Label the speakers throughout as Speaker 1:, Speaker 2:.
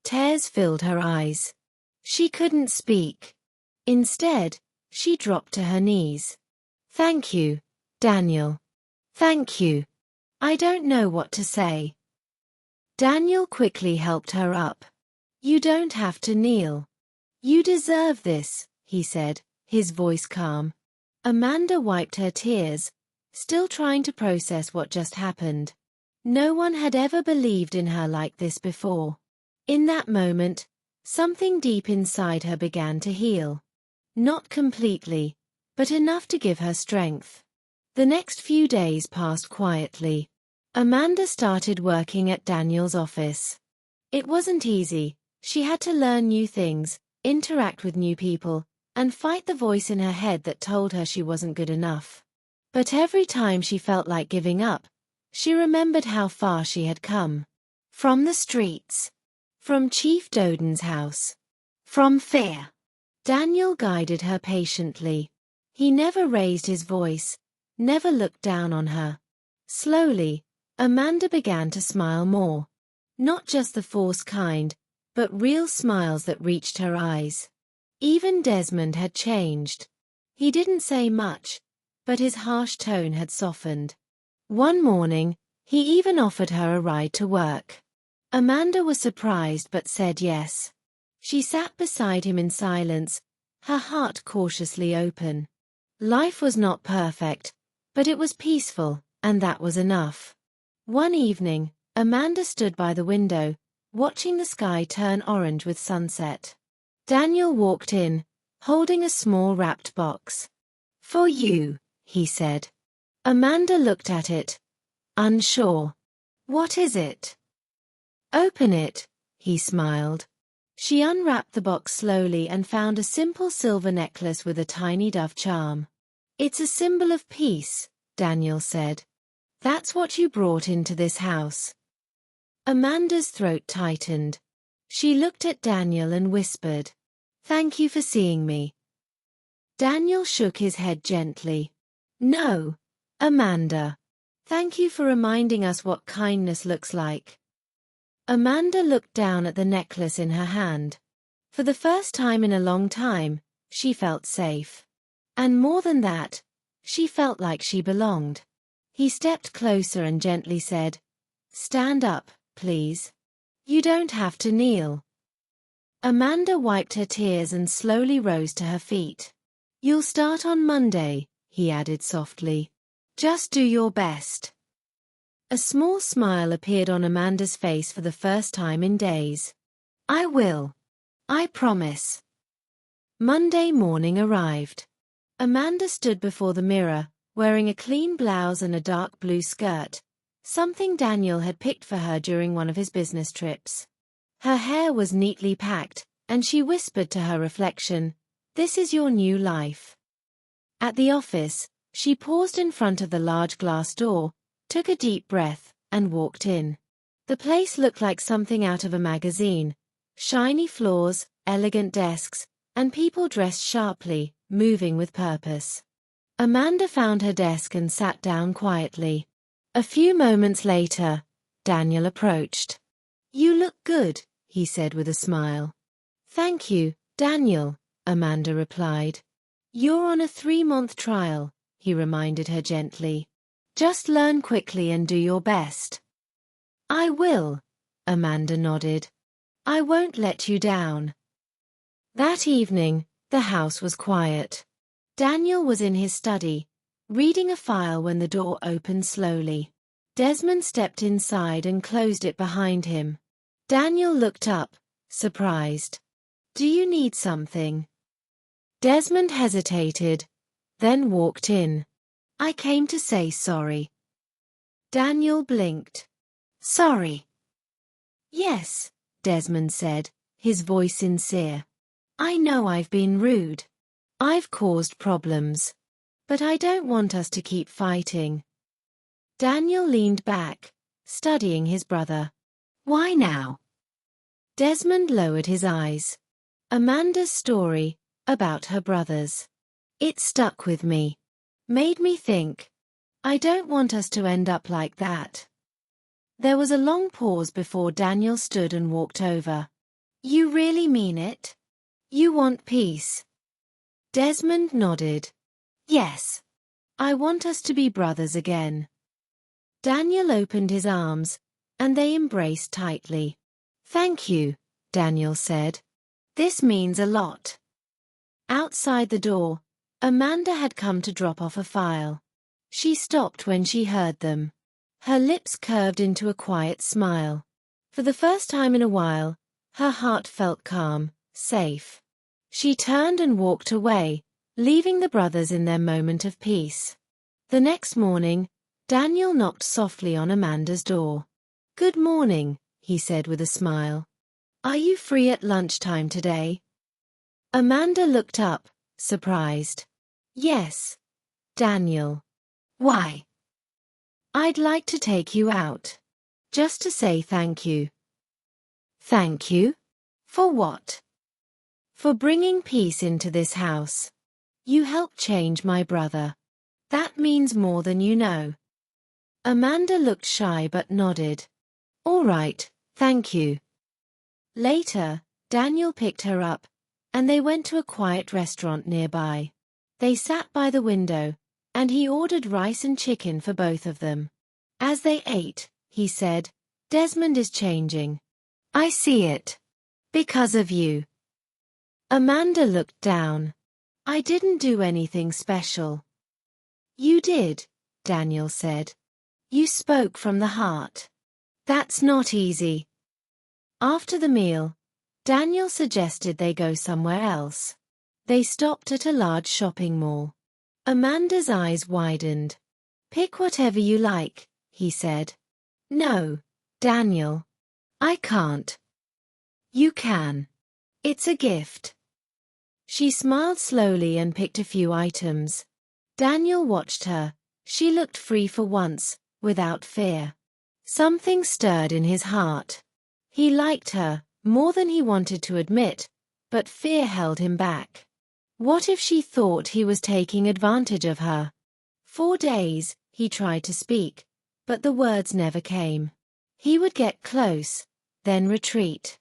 Speaker 1: Tears filled her eyes. She couldn't speak. Instead, she dropped to her knees. "Thank you, Daniel. Thank you. I don't know what to say." Daniel quickly helped her up. "You don't have to kneel. You deserve this," he said, his voice calm. Amanda wiped her tears, still trying to process what just happened. No one had ever believed in her like this before. In that moment, something deep inside her began to heal. Not completely, but enough to give her strength. The next few days passed quietly. Amanda started working at Daniel's office. It wasn't easy. She had to learn new things, interact with new people, and fight the voice in her head that told her she wasn't good enough. But every time she felt like giving up, she remembered how far she had come. From the streets. From Chief Doden's house. From fear. Daniel guided her patiently. He never raised his voice, never looked down on her. Slowly, Amanda began to smile more. Not just the forced kind, but real smiles that reached her eyes. Even Desmond had changed. He didn't say much, but his harsh tone had softened. One morning, he even offered her a ride to work. Amanda was surprised but said yes. She sat beside him in silence, her heart cautiously open. Life was not perfect, but it was peaceful, and that was enough. One evening, Amanda stood by the window, watching the sky turn orange with sunset. Daniel walked in, holding a small wrapped box. "For you," he said. Amanda looked at it, unsure. "What is it?" "Open it," he smiled. She unwrapped the box slowly and found a simple silver necklace with a tiny dove charm. "It's a symbol of peace," Daniel said. "That's what you brought into this house." Amanda's throat tightened. She looked at Daniel and whispered, "Thank you for seeing me." Daniel shook his head gently. "No, Amanda. Thank you for reminding us what kindness looks like." Amanda looked down at the necklace in her hand. For the first time in a long time, she felt safe. And more than that, she felt like she belonged. He stepped closer and gently said, "Stand up, please. You don't have to kneel." Amanda wiped her tears and slowly rose to her feet. "You'll start on Monday," he added softly. "Just do your best." A small smile appeared on Amanda's face for the first time in days. "I will. I promise." Monday morning arrived. Amanda stood before the mirror, wearing a clean blouse and a dark blue skirt, something Daniel had picked for her during one of his business trips. Her hair was neatly packed, and she whispered to her reflection, "This is your new life." At the office, she paused in front of the large glass door, took a deep breath, and walked in. The place looked like something out of a magazine. Shiny floors, elegant desks, and people dressed sharply, moving with purpose. Amanda found her desk and sat down quietly. A few moments later, Daniel approached. "You look good," he said with a smile. "Thank you, Daniel," Amanda replied. "You're on a 3-month trial," he reminded her gently. "Just learn quickly and do your best." "I will," Amanda nodded. "I won't let you down." That evening, the house was quiet. Daniel was in his study, reading a file when the door opened slowly. Desmond stepped inside and closed it behind him. Daniel looked up, surprised. "Do you need something?" Desmond hesitated, then walked in. "I came to say sorry." Daniel blinked. "Sorry?" "Yes," Desmond said, his voice sincere. "I know I've been rude. I've caused problems. But I don't want us to keep fighting." Daniel leaned back, studying his brother. "Why now?" Desmond lowered his eyes. Amanda's story, about her brothers. It stuck with me. Made me think. I don't want us to end up like that. There was a long pause before Daniel stood and walked over. You really mean it? You want peace? Desmond nodded. Yes. I want us to be brothers again. Daniel opened his arms, and they embraced tightly. Thank you, Daniel said. This means a lot. Outside the door, Amanda had come to drop off a file. She stopped when she heard them. Her lips curved into a quiet smile. For the first time in a while, her heart felt calm, safe. She turned and walked away, leaving the brothers in their moment of peace. The next morning, Daniel knocked softly on Amanda's door. Good morning, he said with a smile. Are you free at lunchtime today? Amanda looked up, surprised. Yes, Daniel. Why? I'd like to take you out. Just to say thank you. Thank you? For what? For bringing peace into this house. You helped change my brother. That means more than you know. Amanda looked shy but nodded. All right, thank you. Later, Daniel picked her up, and they went to a quiet restaurant nearby. They sat by the window, and he ordered rice and chicken for both of them. As they ate, he said, Desmond is changing. I see it. Because of you. Amanda looked down. I didn't do anything special. You did, Daniel said. You spoke from the heart. That's not easy. After the meal, Daniel suggested they go somewhere else. They stopped at a large shopping mall. Amanda's eyes widened. Pick whatever you like, he said. No, Daniel. I can't. You can. It's a gift. She smiled slowly and picked a few items. Daniel watched her. She looked free for once, without fear. Something stirred in his heart. He liked her, more than he wanted to admit, but fear held him back. What if she thought he was taking advantage of her? For days, he tried to speak, but the words never came. He would get close, then retreat.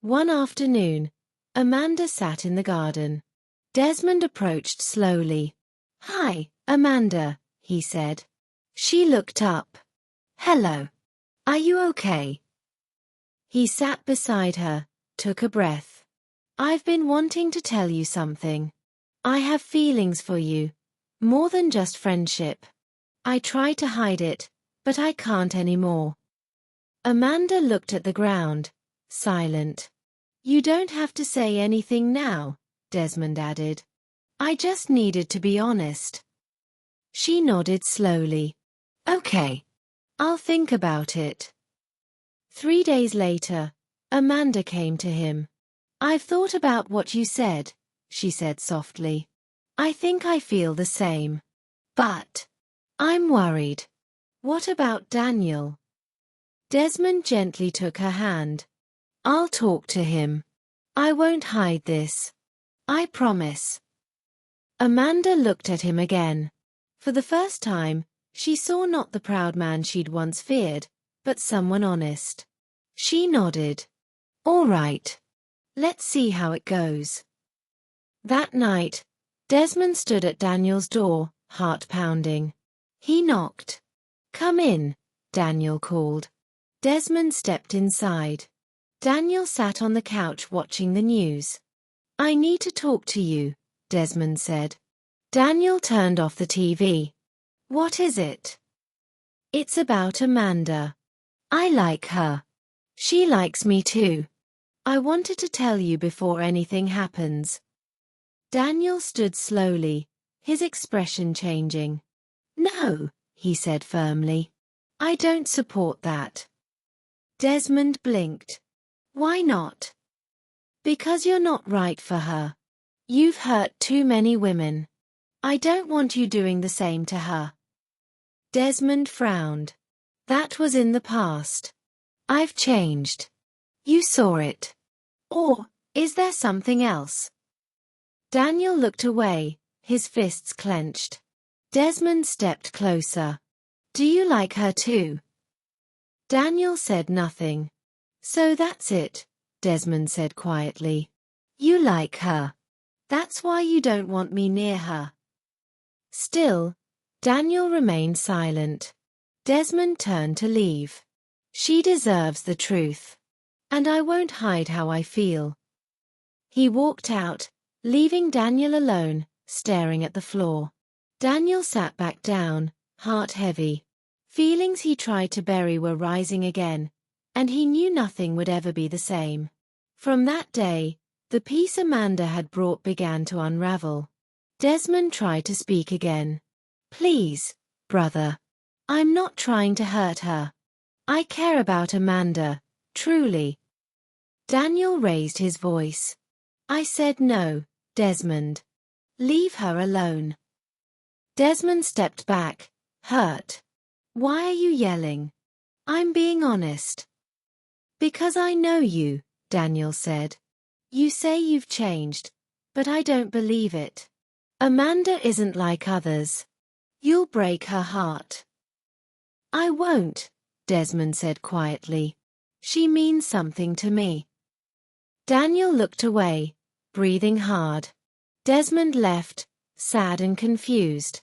Speaker 1: One afternoon, Amanda sat in the garden. Desmond approached slowly. Hi, Amanda, he said. She looked up. Hello. Are you okay? He sat beside her, took a breath. I've been wanting to tell you something. I have feelings for you, more than just friendship. I try to hide it, but I can't anymore. Amanda looked at the ground, silent. You don't have to say anything now, Desmond added. I just needed to be honest. She nodded slowly. Okay. I'll think about it. 3 days later, Amanda came to him. I've thought about what you said, she said softly. I think I feel the same. But I'm worried. What about Daniel? Desmond gently took her hand. I'll talk to him. I won't hide this. I promise. Amanda looked at him again. For the first time, she saw not the proud man she'd once feared, but someone honest. She nodded. All right. Let's see how it goes. That night, Desmond stood at Daniel's door, heart pounding. He knocked. Come in, Daniel called. Desmond stepped inside. Daniel sat on the couch watching the news. I need to talk to you, Desmond said. Daniel turned off the TV. What is it? It's about Amanda. I like her. She likes me too. I wanted to tell you before anything happens. Daniel stood slowly, his expression changing. No, he said firmly. I don't support that. Desmond blinked. Why not? Because you're not right for her. You've hurt too many women. I don't want you doing the same to her. Desmond frowned. That was in the past. I've changed. You saw it. Or, is there something else? Daniel looked away, his fists clenched. Desmond stepped closer. Do you like her too? Daniel said nothing. So that's it, Desmond said quietly. You like her. That's why you don't want me near her. Still, Daniel remained silent. Desmond turned to leave. She deserves the truth. And I won't hide how I feel. He walked out, leaving Daniel alone, staring at the floor. Daniel sat back down, heart heavy. Feelings he tried to bury were rising again, and he knew nothing would ever be the same. From that day, the peace Amanda had brought began to unravel. Desmond tried to speak again. Please, brother. I'm not trying to hurt her. I care about Amanda, truly. Daniel raised his voice. I said no, Desmond. Leave her alone. Desmond stepped back, hurt. Why are you yelling? I'm being honest. Because I know you, Daniel said. You say you've changed, but I don't believe it. Amanda isn't like others. You'll break her heart. I won't, Desmond said quietly. She means something to me. Daniel looked away, breathing hard. Desmond left, sad and confused.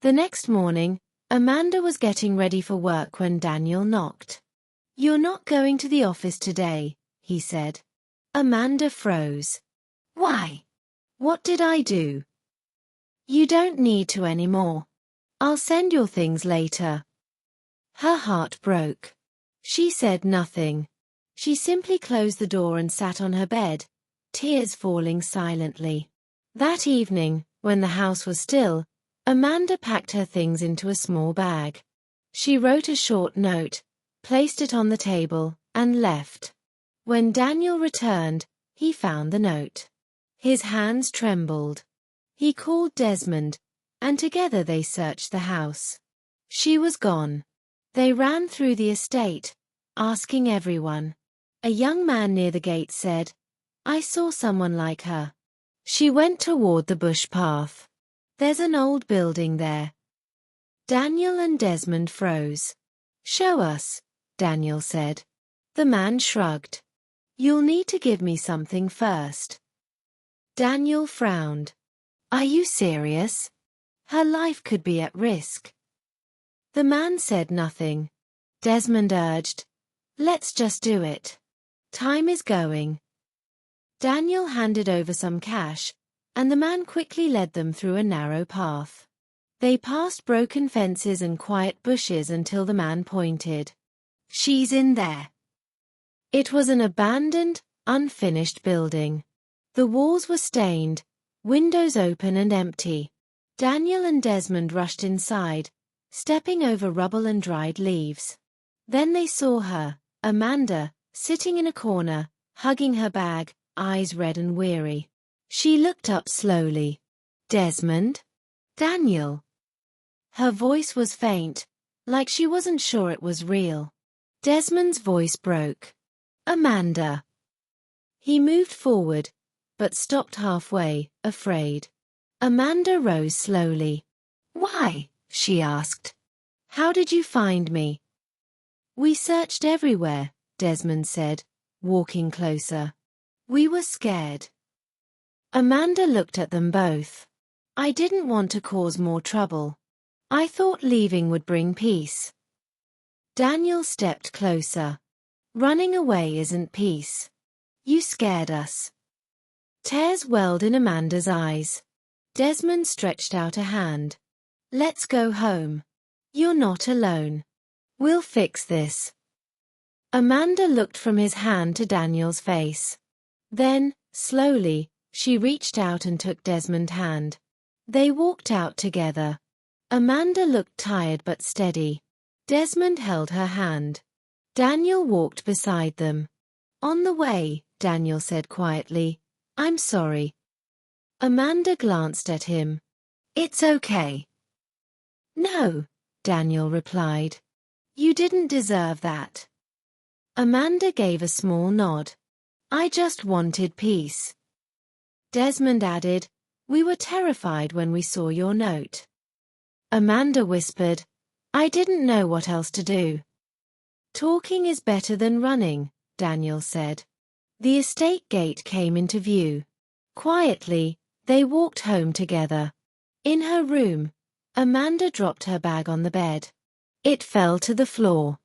Speaker 1: The next morning, Amanda was getting ready for work when Daniel knocked. You're not going to the office today, he said. Amanda froze. Why? What did I do? You don't need to anymore. I'll send your things later. Her heart broke. She said nothing. She simply closed the door and sat on her bed, tears falling silently. That evening, when the house was still, Amanda packed her things into a small bag. She wrote a short note, placed it on the table, and left. When Daniel returned, he found the note. His hands trembled. He called Desmond, and together they searched the house. She was gone. They ran through the estate, asking everyone. A young man near the gate said, I saw someone like her. She went toward the bush path. There's an old building there. Daniel and Desmond froze. Show us, Daniel said. The man shrugged. You'll need to give me something first. Daniel frowned. Are you serious? Her life could be at risk. The man said nothing. Desmond urged, let's just do it. Time is going. Daniel handed over some cash, and the man quickly led them through a narrow path. They passed broken fences and quiet bushes until the man pointed. She's in there. It was an abandoned, unfinished building. The walls were stained, windows open and empty. Daniel and Desmond rushed inside, stepping over rubble and dried leaves. Then they saw her, Amanda, sitting in a corner, hugging her bag, eyes red and weary. She looked up slowly. Desmond? Daniel? Her voice was faint, like she wasn't sure it was real. Desmond's voice broke. Amanda. He moved forward, but stopped halfway, afraid. Amanda rose slowly. Why? She asked. How did you find me? We searched everywhere, Desmond said, walking closer. We were scared. Amanda looked at them both. I didn't want to cause more trouble. I thought leaving would bring peace. Daniel stepped closer. Running away isn't peace. You scared us. Tears welled in Amanda's eyes. Desmond stretched out a hand. Let's go home. You're not alone. We'll fix this. Amanda looked from his hand to Daniel's face. Then, slowly, she reached out and took Desmond's hand. They walked out together. Amanda looked tired but steady. Desmond held her hand. Daniel walked beside them. On the way, Daniel said quietly, I'm sorry. Amanda glanced at him. It's okay. No, Daniel replied. You didn't deserve that. Amanda gave a small nod. I just wanted peace. Desmond added, we were terrified when we saw your note. Amanda whispered, I didn't know what else to do. Talking is better than running, Daniel said. The estate gate came into view. Quietly, they walked home together. In her room, Amanda dropped her bag on the bed. It fell to the floor.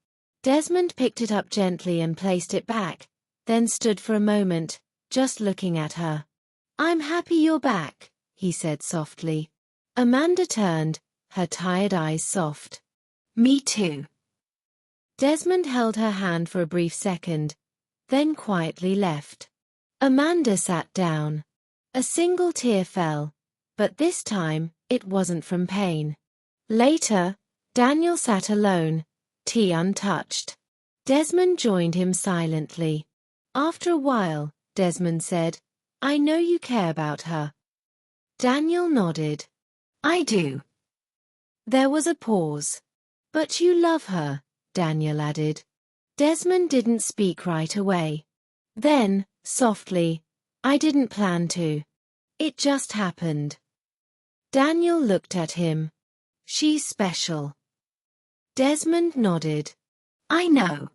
Speaker 1: Desmond picked it up gently and placed it back, then stood for a moment, just looking at her. "I'm happy you're back," he said softly. Amanda turned, her tired eyes soft. "Me too." Desmond held her hand for a brief second, then quietly left. Amanda sat down. A single tear fell, but this time, it wasn't from pain. Later, Daniel sat alone, tea untouched. Desmond joined him silently. After a while, Desmond said, "I know you care about her." Daniel nodded. "I do." There was a pause. "But you love her," Daniel added. Desmond didn't speak right away. Then, softly, "I didn't plan to. It just happened." Daniel looked at him. "She's special." Desmond nodded. "I know."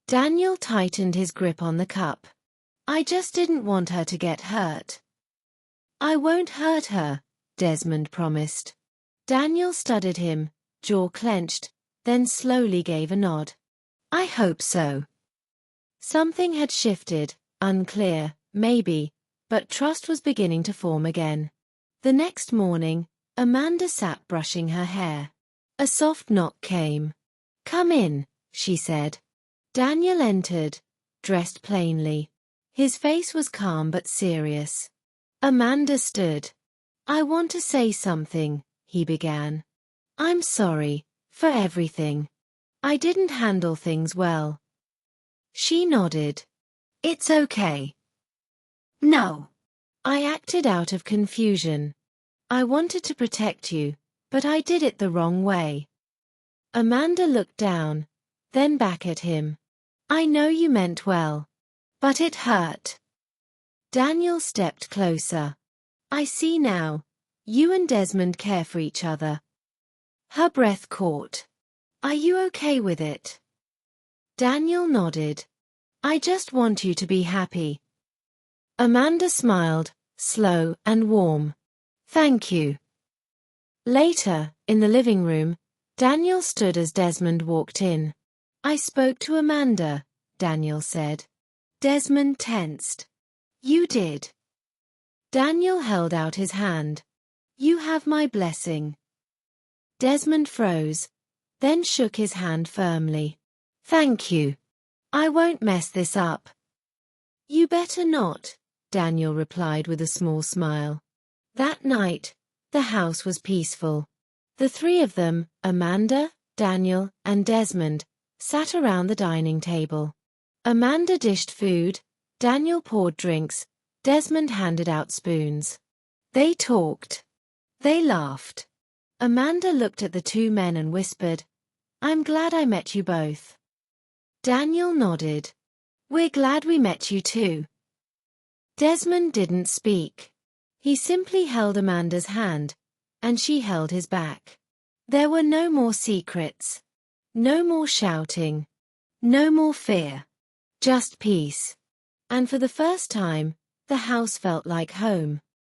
Speaker 1: Daniel tightened his grip on the cup. "I just didn't want her to get hurt." "I won't hurt her," Desmond promised. Daniel studied him, jaw clenched, then slowly gave a nod. "I hope so." Something had shifted, unclear, maybe, but trust was beginning to form again. The next morning, Amanda sat brushing her hair. A soft knock came. "Come in," she said. Daniel entered, dressed plainly. His face was calm but serious. Amanda stood. "I want to say something," he began. "I'm sorry for everything. I didn't handle things well." She nodded. "It's okay." "No. I acted out of confusion. I wanted to protect you, but I did it the wrong way." Amanda looked down, then back at him. "I know you meant well. But it hurt." Daniel stepped closer. "I see now. You and Desmond care for each other." Her breath caught. "Are you okay with it?" Daniel nodded. "I just want you to be happy." Amanda smiled, slow and warm. "Thank you." Later, in the living room, Daniel stood as Desmond walked in. "I spoke to Amanda," Daniel said. Desmond tensed. "You did?" Daniel held out his hand. "You have my blessing." Desmond froze, then shook his hand firmly. "Thank you. I won't mess this up." "You better not," Daniel replied with a small smile. That night, the house was peaceful. The three of them, Amanda, Daniel, and Desmond, sat around the dining table. Amanda dished food, Daniel poured drinks, Desmond handed out spoons. They talked. They laughed. Amanda looked at the two men and whispered, "I'm glad I met you both." Daniel nodded. "We're glad we met you too." Desmond didn't speak. He simply held Amanda's hand, and she held his back. There were no more secrets. No more shouting. No more fear. Just peace. And for the first time, the house felt like home.